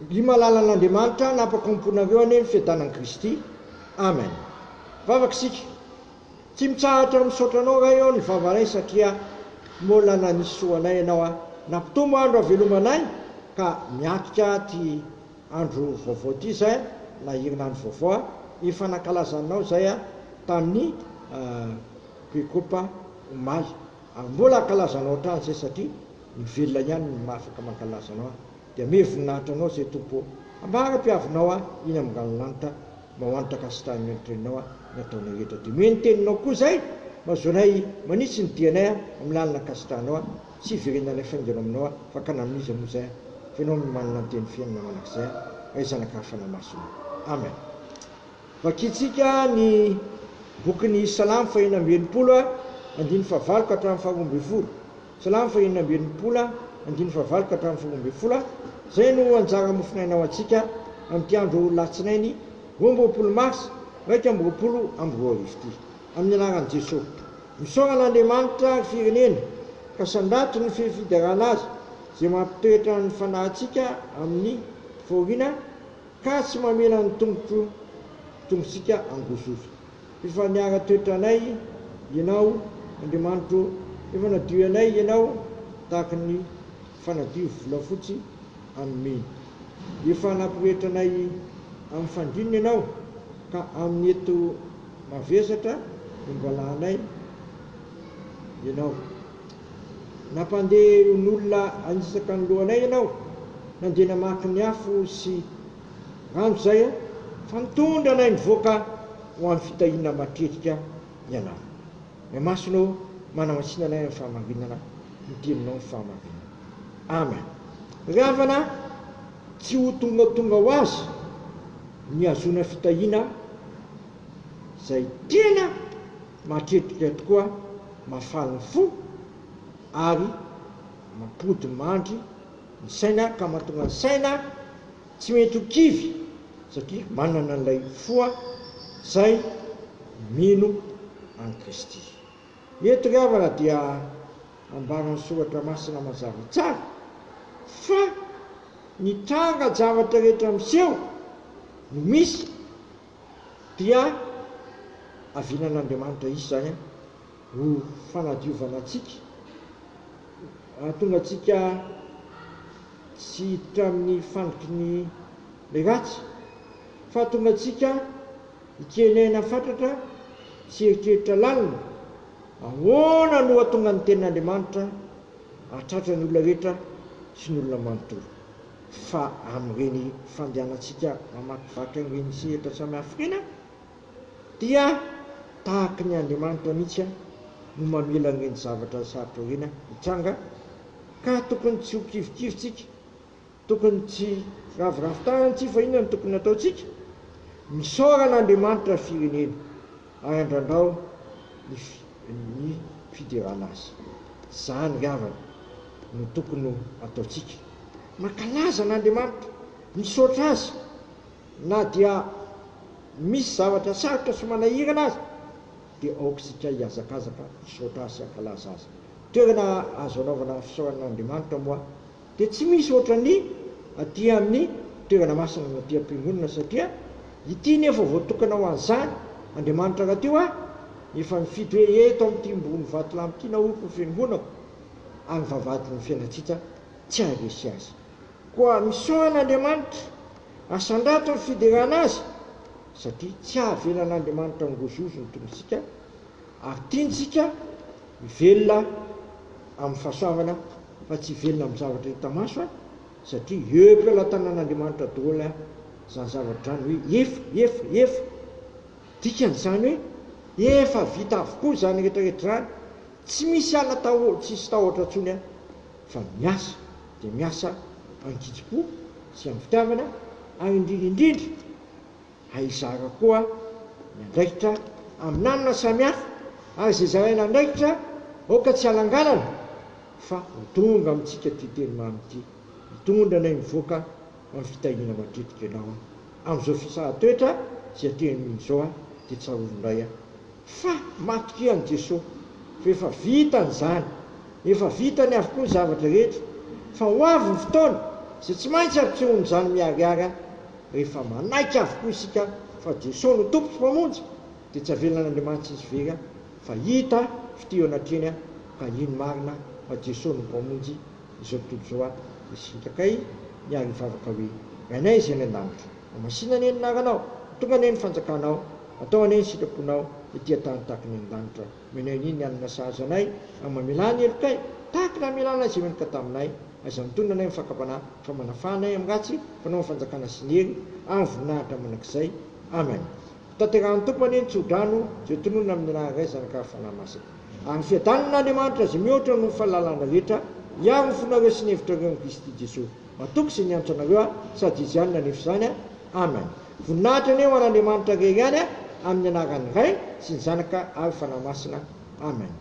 Ny malalan'Andriamanitra napakomponareo ane ny fiadanan'i Kristy. Amen. Vavaka sika. Tsy mitsahatra misaotra anao ray eo ny vavaray satria mola nanisy soanay ianao nampitombo andro havelomanay ka miatika ty andro vaovao ty zay na herinandro vaovao efa nankalazanao zay tamin'ny Pekopa Omaly. Ary mbola ankalazanao hatrany zay satria ny velona ihany ny mahafaka mankalazanao. Dia mevonahitra anao zay tompo ambara-piavinao iny amin'ny ganolanitra mahoanitra kasitany entrenao ny ataonay rehetra. Dia meny teninao koa zay mazonay manitsy ny dianay amin'ny lalina kasitranao sy verenanay faingana aminao fa kanamiza moa zay fa ianao manana ny teny fiainana manak'izay ay zanak'afana masina. Amen. Vakitsika ny bokin'ny Salamo fahaenina amby enimpolo andiny fahavalo ka hatramin'ny faharoa amby folo. Salamo fahaenina amby enimpolo andiny fahavalo ka hatramin'ny faharoa amby folo. Zay no anjara mofinainao antsika amin'ity andro latsinainy 12 mars 2024 ty. Amin'ny anaran'i Jesosy. Misaoran'Andriamanitra ny firenena ka sandato ny fifidiarana azy zay mampitoetra ny fanahintsika amin'ny fahoriana ka tsy mamela ny tongosika angososo. Efa niara-toetra anay ianao Andriamanitro, efa nadio anay ianao tahaka ny fanadio volafotsy amin'ny efa nampirehetra anay amin'ny fandrinina ianao ka amin'ny eto mavesatra nombalanay ianao. Nampandeha n'olona anisaka ny lohanay ianao, nandeha namaky ny afo sy rano zay fa nitondra anay nivoaka ho amin'ny fitahiana matretika ianao. Ny masonao manamatsina anay amin'ny fahamarinana, ny teninao ny fahamarinana. Amen. Ravana tsy ho tonga ho azy ny azona fitahiana zay tena matretika tokoa mafaly ny fo ary mampody mandry ny saina ka mahatonga ny saina tsy mety ho kivy satria manana an'ilay foa zay mino an'i Kristy. Eto ravana dia ambaran'ny soratra masina mazava tsara fa ny tranga zavatra rehetra miseho no misy dia avinan'Andriamanitra izy zany ho fanadiovana atsika, tonga atsika tsy hiditra amin'ny fandriky ny le ratsy fa tonga atsika hikenaina fatratra tsy eritreritra lalina. Ahoana no atonga ny tenin'Andriamanitra atratra ny olona rehetra sy ny olona manontolo fa amin'ireny fandehanantsika mamakivaky ireny sehatra samihafa ireny dia tahaka ny Andriamanitra mihitsy no mamela ireny zavatra sarotra ireny hitranga ka tokony tsy ho kivikivitsika, tokony tsy raviravitany fa inona no tokony ataotsika? Misaoran'Andriamanitra firenena ary andrandrao ny fiderana azy. Zany ravana no tokony ataotsika. Mankalaza n'Andriamanitra, misaotra azy, na dia misy zavatra sarotra sy manahirana azy dia aokitsika hiazakazaka misaotra azy sy ankalaza azy. Toerana azo anaovana fisaoran'Andriamanitra moa dia tsy misy ohatrany aty amin'ny toerana masina na aty am-piangonana satria ity nefa voatokana ho an'izany Andriamanitra raha teo efa mifidy hoe eto amin'ity mbony vatolamy ity na oroko ny fiangonako any vavady ny fiainatsika tsy aharesy azy. Koa misaoran'Andriamanitra asandrato ny fiderana azy satria tsy ahavelan'Andriamanitra ngozozo ny tongosika ary tiantsika velona amin'ny fahasoavana fa tsy velona amin'ny zavatra hita maso satria eo mpilatanan'Andriamanitra daholo zany zavatra zany hoe efa dikan'izany hoe efa vita avokoa zany rehetrarehetra zany, tsy misy ala tsisy tahotra ntsony fa miasa dia miasa ankitsipo sy amin'ny fitiavana ary indrindrindrindra haizara koa ny andraikitra amin'ny anana samihafa ary zay zaraina andraikitra aoka tsy halangalana fa mitonga amintsika ty teny mamy ity, mitondra anay mivoaka amin'ny fitahiana matretika ianao amin'izao fisahatoetra zay aten'izao dia tsarovindray fa matoky an'i Jesosy fa efa vitany zany, efa vitany avokoa ny zavatra rehetra fa ho avy ny fotoana Izay tsy maintsy antsoina zany miariary rehefa manaika avokoa isika fa Jesosy no tompo mpamonjy, dia tsy avelan'Andriamanitra izy vera fa hita fiteo anatreny ka iny marina fa Jesosy no mpamonjy izao tontolo izao dia sitakay miary mivavaka hoe rainay izy any an-danitra, mamasina ane naranao, tonga ane ny fanjakanao, atao ane ny sitraponao ity tany tahaka ny an-danitra. Menao iny anina sahaza anay amin'ny mamelany elokay tahaka na amelana izay menika taminay, aza mitondra anay mifakapana fa manafanay amin'ny ratsy fanao fanjakana sy ny hery amin'ny voninahitra manakizay. Amen. Tanterahany tompo ane ny tsodrano zay tonona amin'ny anaray zanaka fanahy masaka. Ary fiadanan'Andriamanitra izay mihoatra no fahalalana rehetra hiaro ny fonareo sy ny hevitrareo amin'ny Kristy Jesosy. Matoky izay niantso anareo sady izy ihany nanefy izany. Amen. Voninahitra ane ho an'Andriamanitra rery ihany amin'ny anaran'ny Ray sy ny Zanaka ary fanahy masina. Amen.